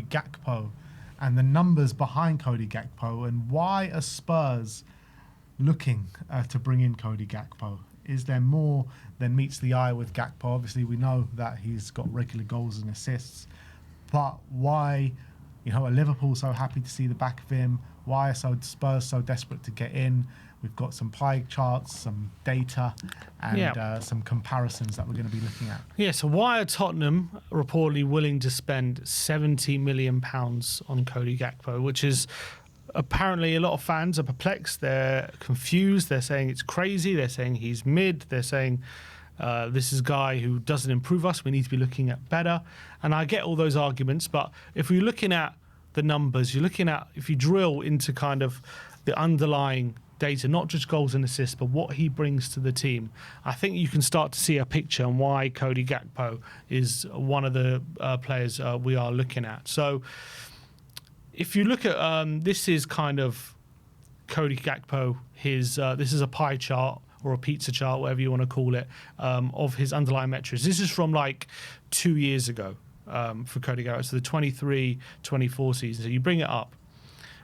Gakpo and the numbers behind Cody Gakpo, and why are Spurs looking to bring in Cody Gakpo? Is there more than meets the eye with Gakpo? Obviously, we know that he's got regular goals and assists, but why, are Liverpool so happy to see the back of him? Why are Spurs so desperate to get in? We've got some pie charts, some data, and some comparisons that we're going to be looking at. Yeah, so why are Tottenham reportedly willing to spend £70 million on Cody Gakpo, which is apparently a lot of fans are perplexed. They're confused. They're saying it's crazy. They're saying he's mid. They're saying this is a guy who doesn't improve us. We need to be looking at better. And I get all those arguments, but if we're looking at the numbers, you're looking at, if you drill into kind of the underlying data, not just goals and assists, but what he brings to the team, I think you can start to see a picture on why Cody Gakpo is one of the players we are looking at. So if you look at, this is kind of Cody Gakpo, this is a pie chart or a pizza chart, whatever you want to call it, of his underlying metrics. This is from like 2 years ago for Cody Gakpo, so the 23-24 season. So you bring it up.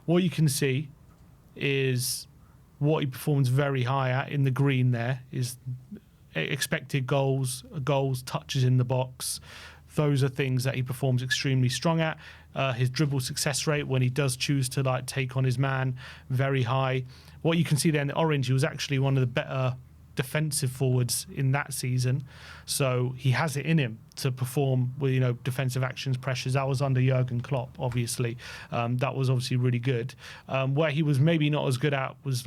What you can see is what he performs very high at in the green there is expected goals, touches in the box. Those are things that he performs extremely strong at. His dribble success rate, when he does choose to take on his man, very high. What you can see there in the orange, he was actually one of the better defensive forwards in that season. So he has it in him to perform with defensive actions, pressures. That was under Jurgen Klopp, obviously. That was obviously really good. Where he was maybe not as good at was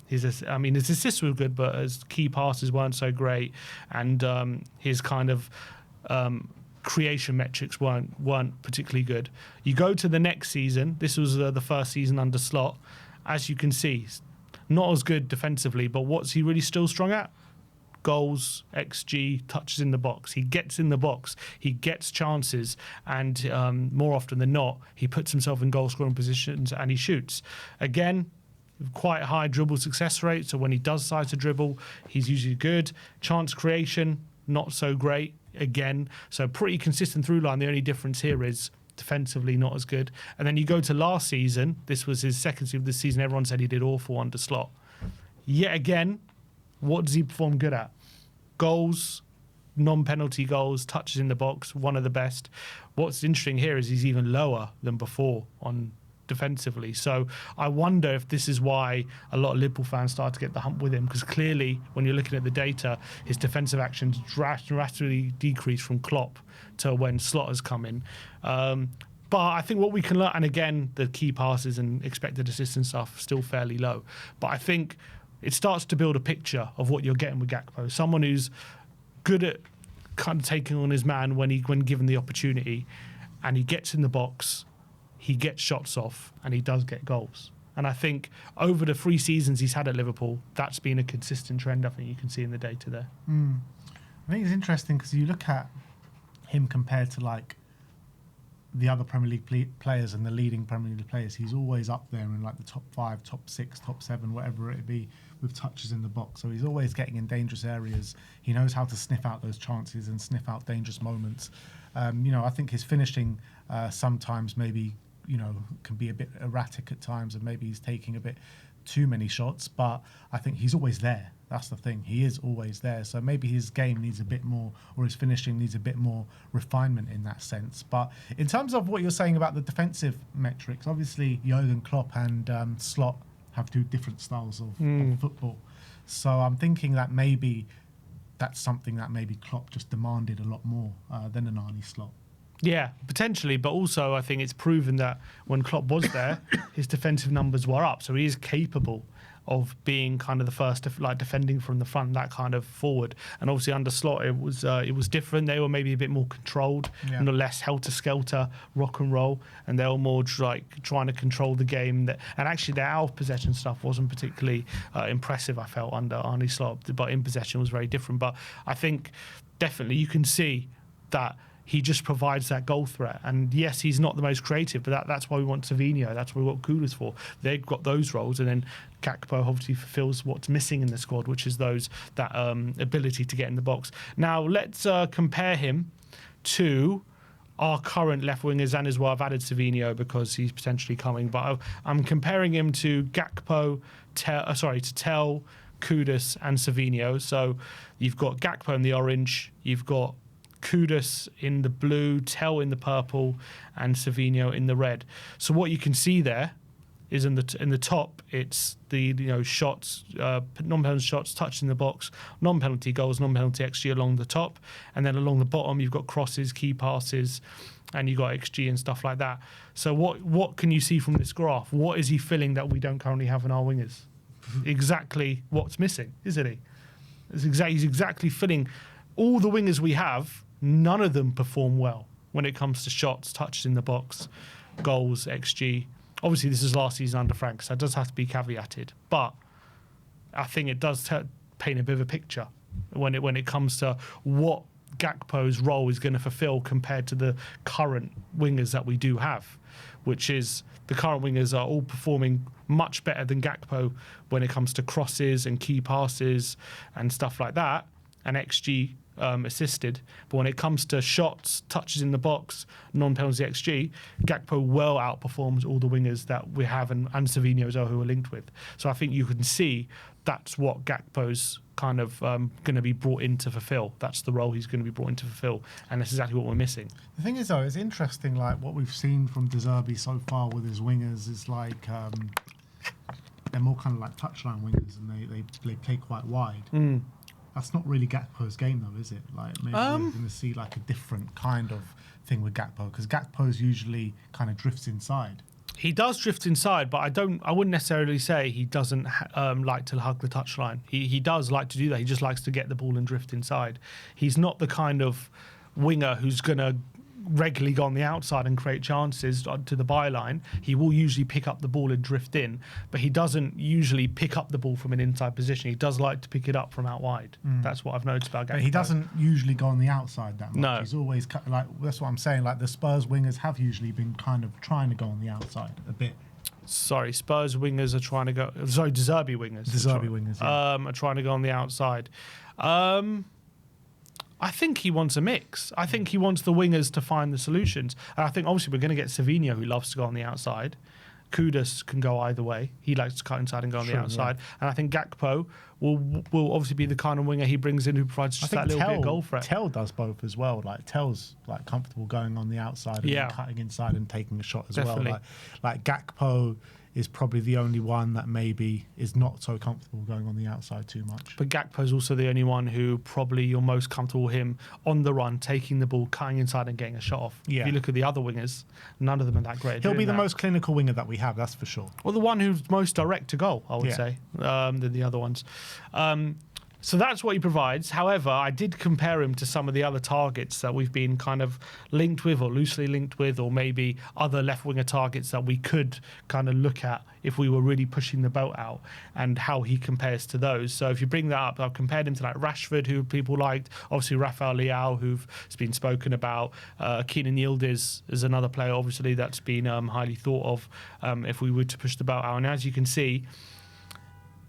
his assists were good, but his key passes weren't so great, and his kind of creation metrics weren't particularly good. You go to the next season. This was the first season under Slot. As you can see, not as good defensively, but what's he really still strong at? Goals, XG, touches in the box. He gets in the box. He gets chances, and more often than not, he puts himself in goal-scoring positions and he shoots. Again, quite high dribble success rate, so when he does decide to dribble, he's usually good. Chance creation, not so great, again. So pretty consistent through line. The only difference here is defensively not as good. And then you go to last season. This was his second season of the season. Everyone said he did awful under Slot. Yet again, what does he perform good at? Goals, non-penalty goals, touches in the box, one of the best. What's interesting here is he's even lower than before on defensively. So I wonder if this is why a lot of Liverpool fans start to get the hump with him, because clearly when you're looking at the data, his defensive actions drastically decreased from Klopp to when Slot has come in. But I think what we can learn, and again, the key passes and expected assists and stuff still fairly low. But I think it starts to build a picture of what you're getting with Gakpo. Someone who's good at kind of taking on his man when given the opportunity, and he gets in the box, he gets shots off, and he does get goals. And I think over the 3 seasons he's had at Liverpool, that's been a consistent trend. I think you can see in the data there. I think it's interesting because you look at him compared to the other Premier League players and the leading Premier League players. He's always up there in the top 5, top 6, top 7, whatever it be, with touches in the box. So he's always getting in dangerous areas. He knows how to sniff out those chances and sniff out dangerous moments. I think his finishing sometimes maybe can be a bit erratic at times, and maybe he's taking a bit too many shots, but I think he's always there. That's the thing. He is always there. So maybe his game needs a bit more, or his finishing needs a bit more refinement in that sense. But in terms of what you're saying about the defensive metrics, obviously Jurgen Klopp and Slot have 2 different styles of football. So I'm thinking that maybe that's something that maybe Klopp just demanded a lot more than an Arne Slot. Yeah, potentially, but also I think it's proven that when Klopp was there, his defensive numbers were up, so he is capable of being kind of the first, defending from the front, that kind of forward. And obviously under Slot, it was different. They were maybe a bit more controlled, and less helter-skelter, rock and roll, and they were more trying to control the game. And actually, their out of possession stuff wasn't particularly impressive, I felt, under Arne Slot, but in possession was very different. But I think definitely you can see that he just provides that goal threat. And yes, he's not the most creative, but that's why we want Savinho. That's what we want Kudus for. They've got those roles, and then Gakpo obviously fulfills what's missing in the squad, which is that ability to get in the box. Now let's compare him to our current left wingers, and as well I've added Savinho because he's potentially coming. But I'm comparing him to Gakpo, to Tel, Kudus, and Savinho. So you've got Gakpo in the orange, you've got Kudus in the blue, Tel in the purple, and Savinho in the red. So what you can see there is in the top, it's the shots, non-penalty shots, touch in the box, non-penalty goals, non-penalty XG along the top, and then along the bottom you've got crosses, key passes, and you've got XG and stuff like that. So what can you see from this graph? What is he filling that we don't currently have in our wingers? Exactly what's missing, isn't he? He's exactly filling all the wingers we have. None of them perform well when it comes to shots, touches in the box, goals, XG. Obviously, this is last season under Frank, so it does have to be caveated. But I think it does paint a bit of a picture when it comes to what Gakpo's role is going to fulfill compared to the current wingers that we do have, which is the current wingers are all performing much better than Gakpo when it comes to crosses and key passes and stuff like that, and XG assisted. But when it comes to shots, touches in the box, non-penalty XG, Gakpo well outperforms all the wingers that we have, and Savinho as well, who are linked with. So I think you can see that's what Gakpo's kind of going to be brought in to fulfill. That's the role he's going to be brought in to fulfill, and that's exactly what we're missing. The thing is, though, it's interesting, like what we've seen from De Zerbi so far with his wingers is like they're more kind of like touchline wingers, and they play quite wide. That's not really Gakpo's game, though, is it? Like maybe we're going to see like a different kind of thing with Gakpo, because Gakpo's usually kind of drifts inside. He does drift inside, but I wouldn't necessarily say he doesn't like to hug the touchline. He does like to do that. He just likes to get the ball and drift inside. He's not the kind of winger who's going to regularly go on the outside and create chances to the byline. He will usually pick up the ball and drift in, but he doesn't usually pick up the ball from an inside position. He does like to pick it up from out wide. That's what I've noticed about Gakpo. But he doesn't usually go on the outside that much. No. He's always like, that's what I'm saying, like the Spurs wingers have usually been kind of trying to go on the outside a bit. Sorry, Spurs wingers are trying to go. Sorry, De Zerbi wingers. De Zerbi wingers, yeah. Are trying to go on the outside. I think he wants a mix. I think he wants the wingers to find the solutions. And I think obviously we're going to get Savinho, who loves to go on the outside. Kudus can go either way. He likes to cut inside and go on the outside. Yeah. And I think Gakpo will obviously be the kind of winger he brings in who provides just that little bit of goal threat. Tel does both as well. Like Tel's like comfortable going on the outside and then cutting inside and taking a shot as well. Like Gakpo is probably the only one that maybe is not so comfortable going on the outside too much. But Gakpo's also the only one who probably you're most comfortable with him on the run, taking the ball, cutting inside and getting a shot off. Yeah. If you look at the other wingers, none of them are that great. He'll be the most clinical winger that we have, that's for sure. Well, the one who's most direct to goal, I would say, than the other ones. So that's what he provides. However, I did compare him to some of the other targets that we've been kind of linked with or loosely linked with, or maybe other left winger targets that we could kind of look at if we were really pushing the belt out, and how he compares to those. So if you bring that up, I've compared him to like Rashford, who people liked, obviously Rafael Leao, who's been spoken about. Kenan Yildiz is another player, obviously, that's been highly thought of if we were to push the belt out. And as you can see,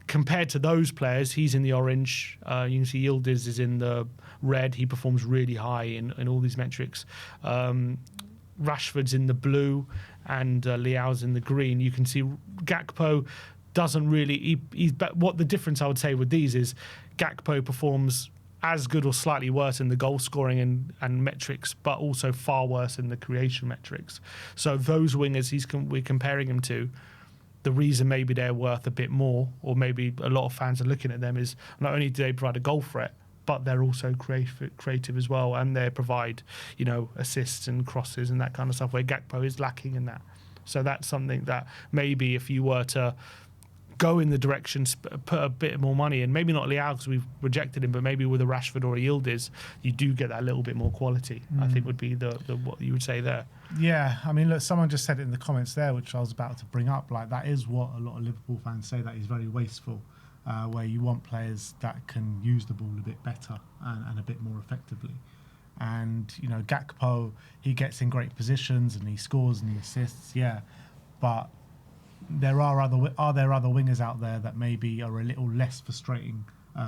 compared to those players, he's in the orange. You can see Yildiz is in the red. He performs really high in all these metrics. Rashford's in the blue, and Leao's in the green. You can see Gakpo doesn't really... what the difference I would say with these is Gakpo performs as good or slightly worse in the goal scoring and metrics, but also far worse in the creation metrics. So those wingers we're comparing him to, the reason maybe they're worth a bit more, or maybe a lot of fans are looking at them, is not only do they provide a goal threat, but they're also creative as well, and they provide, assists and crosses and that kind of stuff, where Gakpo is lacking in that. So that's something that maybe if you were to go in the direction, put a bit more money in, maybe not Leao because we've rejected him, but maybe with a Rashford or a Yildiz, you do get that little bit more quality. I think would be the what you would say there. Yeah, I mean, look, someone just said it in the comments there, which I was about to bring up. Like, that is what a lot of Liverpool fans say, that he's very wasteful, where you want players that can use the ball a bit better and a bit more effectively. And, Gakpo, he gets in great positions and he scores and he assists, but there are there other wingers out there that maybe are a little less frustrating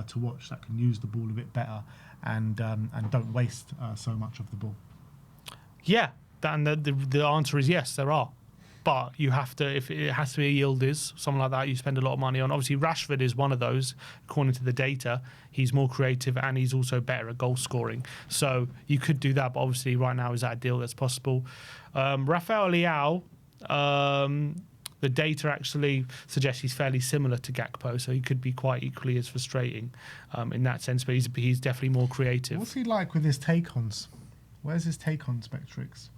to watch, that can use the ball a bit better and don't waste so much of the ball. Yeah, and the answer is yes, there are. But you have to, if it has to be a Yildiz, someone like that, you spend a lot of money on. Obviously, Rashford is one of those, according to the data. He's more creative and he's also better at goal scoring. So you could do that, but obviously right now is that a deal that's possible? Rafael Leao, the data actually suggests he's fairly similar to Gakpo, so he could be quite equally as frustrating in that sense, but he's definitely more creative. What's he like with his take-ons? Where's his take-ons metrics?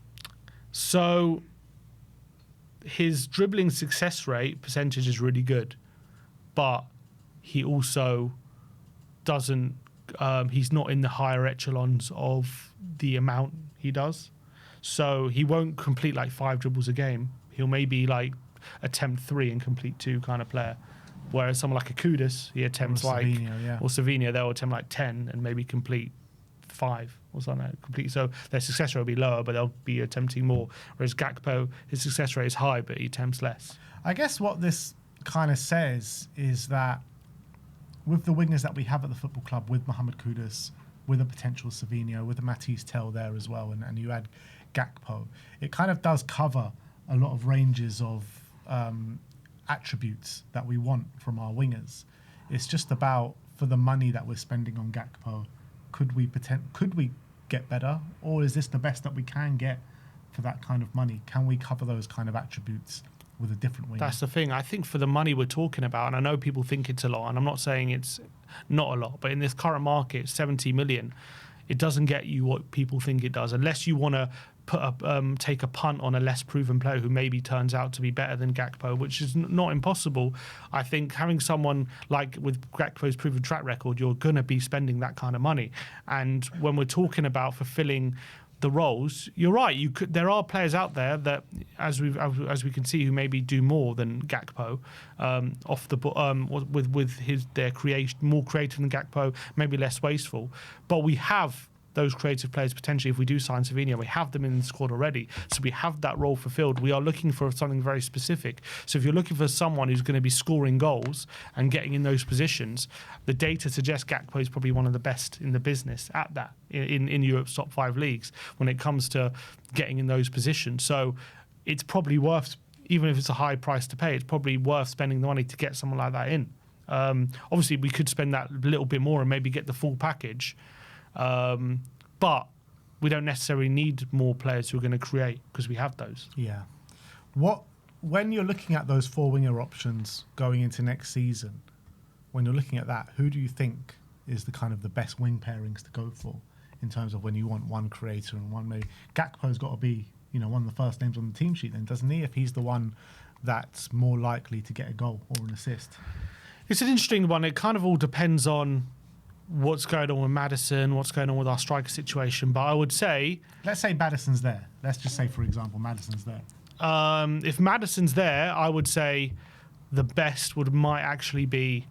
So his dribbling success rate percentage is really good, but he also doesn't, he's not in the higher echelons of the amount he does. So he won't complete like 5 dribbles a game. He'll maybe like attempt 3 and complete 2 kind of player. Whereas someone like a Kudus, he attempts or Savinho, they'll attempt like 10 and maybe complete 5 or something like that. Complete. So their success rate will be lower, but they'll be attempting more. Whereas Gakpo, his success rate is high, but he attempts less. I guess what this kind of says is that with the wingers that we have at the football club, with Mohamed Kudus, with a potential Savinho, with a Matisse Tel there as well, and you add Gakpo, it kind of does cover a lot of ranges of attributes that we want from our wingers. It's just about, for the money that we're spending on Gakpo, could we get better, or is this the best that we can get for that kind of money? Can we cover those kind of attributes with a different winger? That's the thing. I think for the money we're talking about, and I know people think it's a lot, and I'm not saying it's not a lot, but in this current market, 70 million, it doesn't get you what people think it does, unless you want to take a punt on a less proven player who maybe turns out to be better than Gakpo, which is not impossible. I think having someone like with Gakpo's proven track record, you're going to be spending that kind of money. And when we're talking about fulfilling the roles, you're right. There are players out there that, as we can see, who maybe do more than Gakpo, with their creation, more creative than Gakpo, maybe less wasteful. But we have those creative players potentially. If we do sign Savinho, we have them in the squad already, so we have that role fulfilled. We are looking for something very specific. So if you're looking for someone who's going to be scoring goals and getting in those positions, the data suggests Gakpo is probably one of the best in the business at that in Europe's top 5 leagues when it comes to getting in those positions. So it's probably worth, even if it's a high price to pay, it's probably worth spending the money to get someone like that in. Obviously we could spend that little bit more and maybe get the full package. But we don't necessarily need more players who are going to create, because we have those. Yeah. When you're looking at those 4 winger options going into next season, when you're looking at that, who do you think is the kind of the best wing pairings to go for in terms of when you want one creator and one maybe? Gakpo's got to be, one of the first names on the team sheet then, doesn't he? If he's the one that's more likely to get a goal or an assist. It's an interesting one. It kind of all depends on what's going on with Maddison, what's going on with our striker situation. But I would say, let's say Maddison's there. Let's just say, for example, Maddison's there. If Maddison's there, I would say the best might actually be,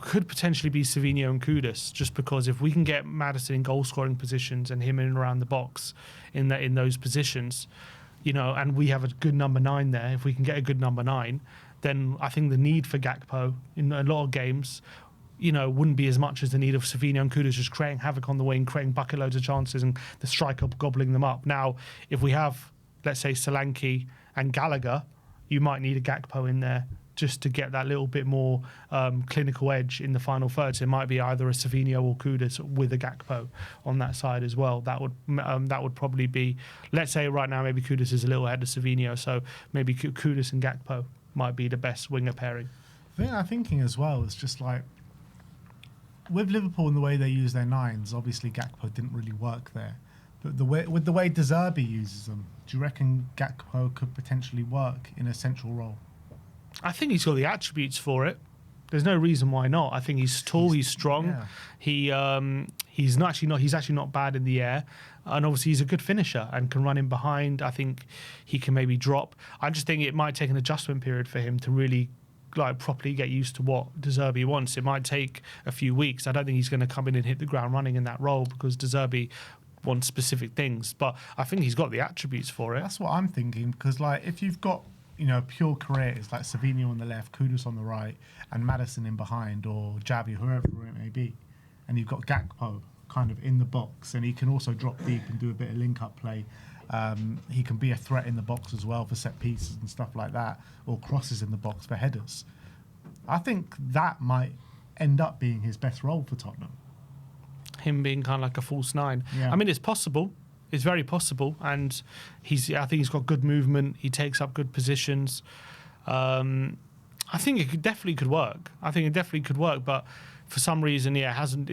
could potentially be Savinho and Kudus, just because if we can get Maddison in goal scoring positions and him in and around the box in those positions, and we have a good number 9 there. If we can get a good number 9, then I think the need for Gakpo in a lot of games, wouldn't be as much as the need of Savinho and Kudus just creating havoc on the wing, creating bucket loads of chances and the striker gobbling them up. Now, if we have, let's say, Solanke and Gallagher, you might need a Gakpo in there just to get that little bit more clinical edge in the final third. So it might be either a Savinho or Kudus with a Gakpo on that side as well. That would probably be, let's say right now, maybe Kudus is a little ahead of Savinho, so maybe Kudus and Gakpo might be the best winger pairing. The thing I'm thinking as well is just like, with Liverpool and the way they use their 9s, obviously Gakpo didn't really work there. But with the way De Zerbi uses them, do you reckon Gakpo could potentially work in a central role? I think he's got the attributes for it. There's no reason why not. I think he's tall, he's strong. Yeah. He's actually not bad in the air, and obviously he's a good finisher and can run in behind. I think he can maybe drop. I just think it might take an adjustment period for him to really properly get used to what De Zerbi wants. It might take a few weeks. I don't think he's going to come in and hit the ground running in that role, because De Zerbi wants specific things. But I think he's got the attributes for it. That's what I'm thinking, because if you've got pure creators like Savinho on the left, Kudus on the right, and Maddison in behind, or Javi, whoever it may be, and you've got Gakpo kind of in the box, and he can also drop deep and do a bit of link-up play. He can be a threat in the box as well for set pieces and stuff like that, or crosses in the box for headers. I think that might end up being his best role for Tottenham. Him being kind of like a false nine. Yeah. I mean, it's possible. It's very possible, and I think he's got good movement. He takes up good positions. I think it definitely could work. But for some reason, it hasn't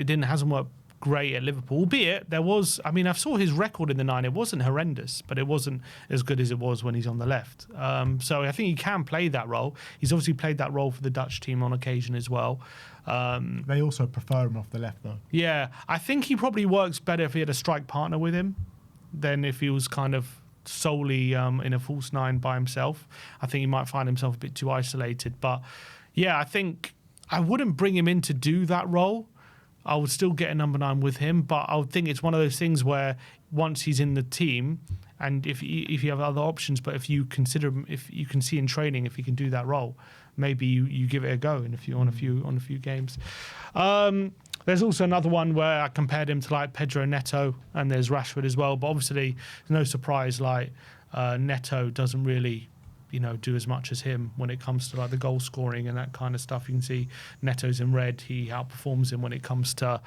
worked great at Liverpool. Albeit there was, I mean, I saw his record in the 9. It wasn't horrendous, but it wasn't as good as it was when he's on the left. So I think he can play that role. He's obviously played that role for the Dutch team on occasion as well. They also prefer him off the left, though. Yeah, I think he probably works better if he had a strike partner with him than if he was kind of solely in a false 9 by himself. I think he might find himself a bit too isolated. But yeah, I think I wouldn't bring him in to do that role. I would still get a number 9 with him, but I would think it's one of those things where once he's in the team, and if you have other options, but if you consider, if you can see in training if he can do that role, maybe you give it a go on a few games. There's also another one where I compared him to like Pedro Neto, and there's Rashford as well. But obviously, no surprise, like Neto doesn't really, do as much as him when it comes to like the goal scoring and that kind of stuff. You can see Neto's in red. He outperforms him when it comes to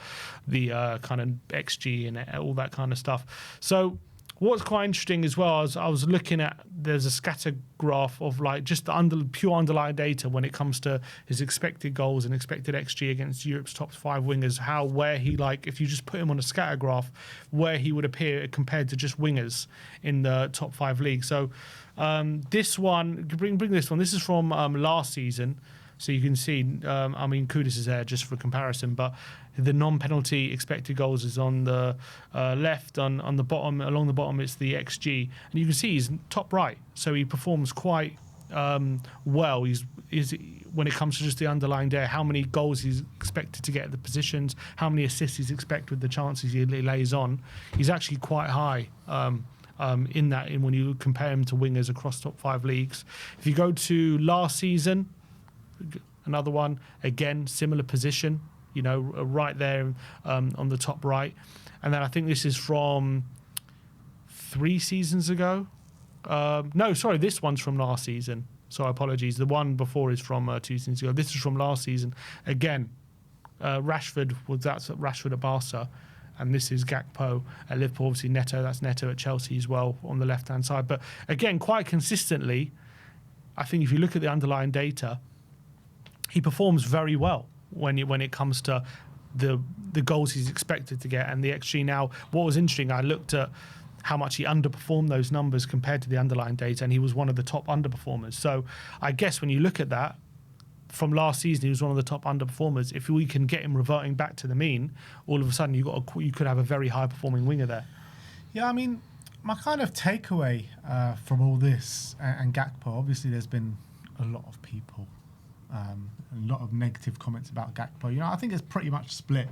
the kind of XG and all that kind of stuff. So what's quite interesting as well, I was looking at, there's a scatter graph of like just the pure underlying data when it comes to his expected goals and expected XG against Europe's top 5 wingers, where he, like, if you just put him on a scatter graph, where he would appear compared to just wingers in the top 5 leagues. So this one, bring this one. This is from last season. So you can see, Kudus is there just for comparison, but the non-penalty expected goals is on the left. On the bottom, along the bottom, it's the XG, and you can see he's top right. So he performs quite well. He's when it comes to just the underlying data, how many goals he's expected to get at the positions, how many assists he's expected with the chances he lays on. He's actually quite high. In when you compare him to wingers across top 5 leagues. If you go to last season, another one, again, similar position, right there on the top right. And then I think this is from 3 seasons ago. No, sorry, this one's from last season. So apologies. The one before is from 2 seasons ago. This is from last season. Again, Rashford at Barca. And this is Gakpo at Liverpool. Obviously, that's Neto at Chelsea as well on the left-hand side. But again, quite consistently, I think if you look at the underlying data, he performs very well when it comes to the goals he's expected to get and the XG. Now, what was interesting, I looked at how much he underperformed those numbers compared to the underlying data, and he was one of the top underperformers. So I guess when you look at that, from last season, he was one of the top underperformers. If we can get him reverting back to the mean, all of a sudden you could have a very high-performing winger there. Yeah, I mean, my kind of takeaway from all this and Gakpo, obviously there's been a lot of people, a lot of negative comments about Gakpo. I think it's pretty much split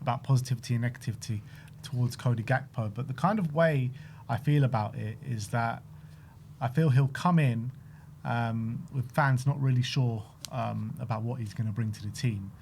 about positivity and negativity towards Cody Gakpo. But the kind of way I feel about it is that I feel he'll come in with fans not really sure about what he's going to bring to the team.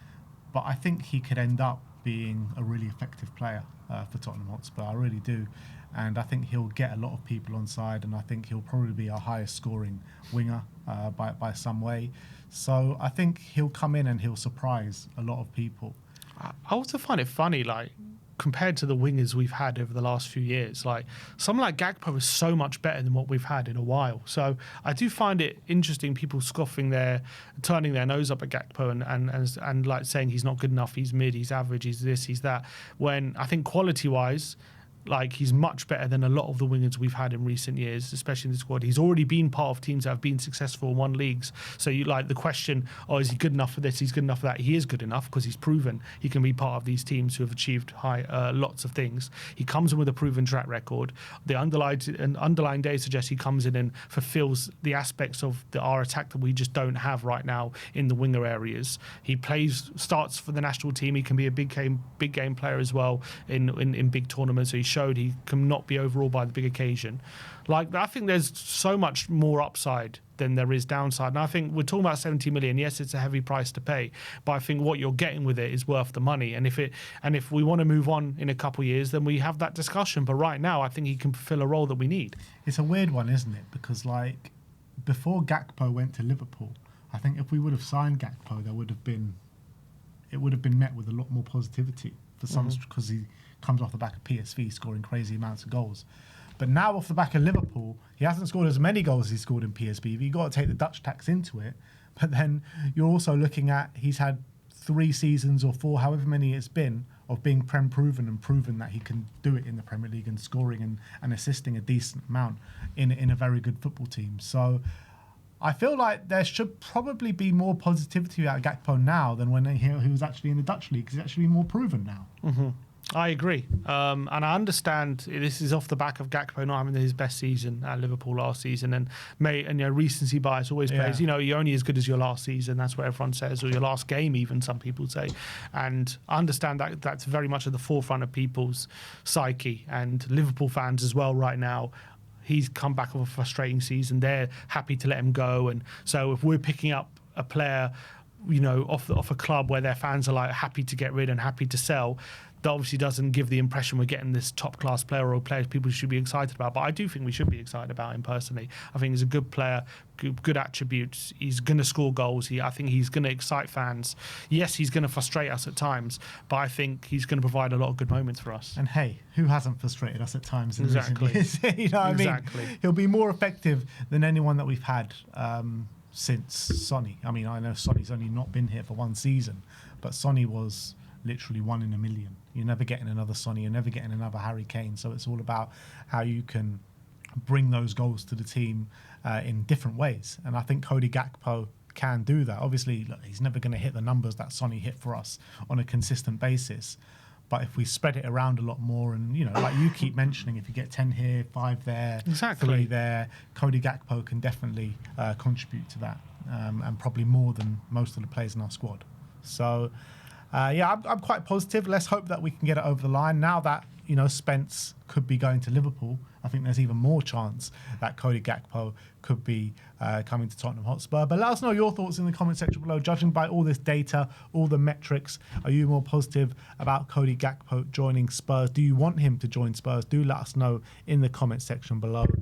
But I think he could end up being a really effective player for Tottenham Hotspur. I really do. And I think he'll get a lot of people on side, and I think he'll probably be our highest scoring winger by some way. So I think he'll come in and he'll surprise a lot of people. I also find it funny, like, compared to the wingers we've had over the last few years, like someone like Gakpo is so much better than what we've had in a while. So I do find it interesting, people turning their nose up at Gakpo and like saying he's not good enough, he's mid, he's average, he's this, he's that. When I think quality-wise, like, he's much better than a lot of the wingers we've had in recent years, especially in the squad. He's already been part of teams that have been successful and won leagues. So you like the question, is he good enough for this? He's good enough for that. He is good enough because he's proven he can be part of these teams who have achieved lots of things. He comes in with a proven track record. The underlying data suggests he comes in and fulfills the aspects of our attack that we just don't have right now in the winger areas. He starts for the national team. He can be a big game player as well in big tournaments. So he showed he cannot be overruled by the big occasion. Like, I think there's so much more upside than there is downside. And I think we're talking about 70 million. Yes, it's a heavy price to pay, but I think what you're getting with it is worth the money. And if we want to move on in a couple of years, then we have that discussion. But right now, I think he can fulfill a role that we need. It's a weird one, isn't it? Because like before Gakpo went to Liverpool, I think if we would have signed Gakpo, it would have been met with a lot more positivity for some, because he comes off the back of PSV scoring crazy amounts of goals. But now off the back of Liverpool, he hasn't scored as many goals as he scored in PSV. You've got to take the Dutch tax into it. But then you're also looking at, he's had 3 seasons or 4, however many it's been, of being Prem proven and proven that he can do it in the Premier League and scoring and assisting a decent amount in a very good football team. So I feel like there should probably be more positivity about Gakpo now than when he was actually in the Dutch league, because he's actually more proven now. Mm-hmm. I agree. And I understand this is off the back of Gakpo not having his best season at Liverpool last season. And recency bias always plays. You know, you're only as good as your last season. That's what everyone says, or your last game, even some people say. And I understand that that's very much at the forefront of people's psyche, and Liverpool fans as well right now. He's come back off a frustrating season. They're happy to let him go. And so if we're picking up a player, you know, off a club where their fans are like happy to get rid and happy to sell, that obviously doesn't give the impression we're getting this top class player or players people should be excited about. But I do think we should be excited about him personally. I think he's a good player, good attributes. He's going to score goals. I think he's going to excite fans. Yes, he's going to frustrate us at times, but I think he's going to provide a lot of good moments for us. And hey, who hasn't frustrated us at times in Exactly. recent years? You know what Exactly. I mean? He'll be more effective than anyone that we've had since Sonny. I mean, I know Sonny's only not been here for 1 season, but Sonny was literally 1 in a million. You're never getting another Sonny, you're never getting another Harry Kane. So it's all about how you can bring those goals to the team in different ways. And I think Cody Gakpo can do that. Obviously, look, he's never going to hit the numbers that Sonny hit for us on a consistent basis. But if we spread it around a lot more, and, you know, like you keep mentioning, if you get 10 here, 5 there, Exactly. 3 there, Cody Gakpo can definitely contribute to that, and probably more than most of the players in our squad. So, I'm quite positive. Let's hope that we can get it over the line. Now that, you know, Spence could be going to Liverpool, I think there's even more chance that Cody Gakpo could be coming to Tottenham Hotspur. But let us know your thoughts in the comment section below. Judging by all this data, all the metrics, are you more positive about Cody Gakpo joining Spurs? Do you want him to join Spurs? Do let us know in the comment section below. But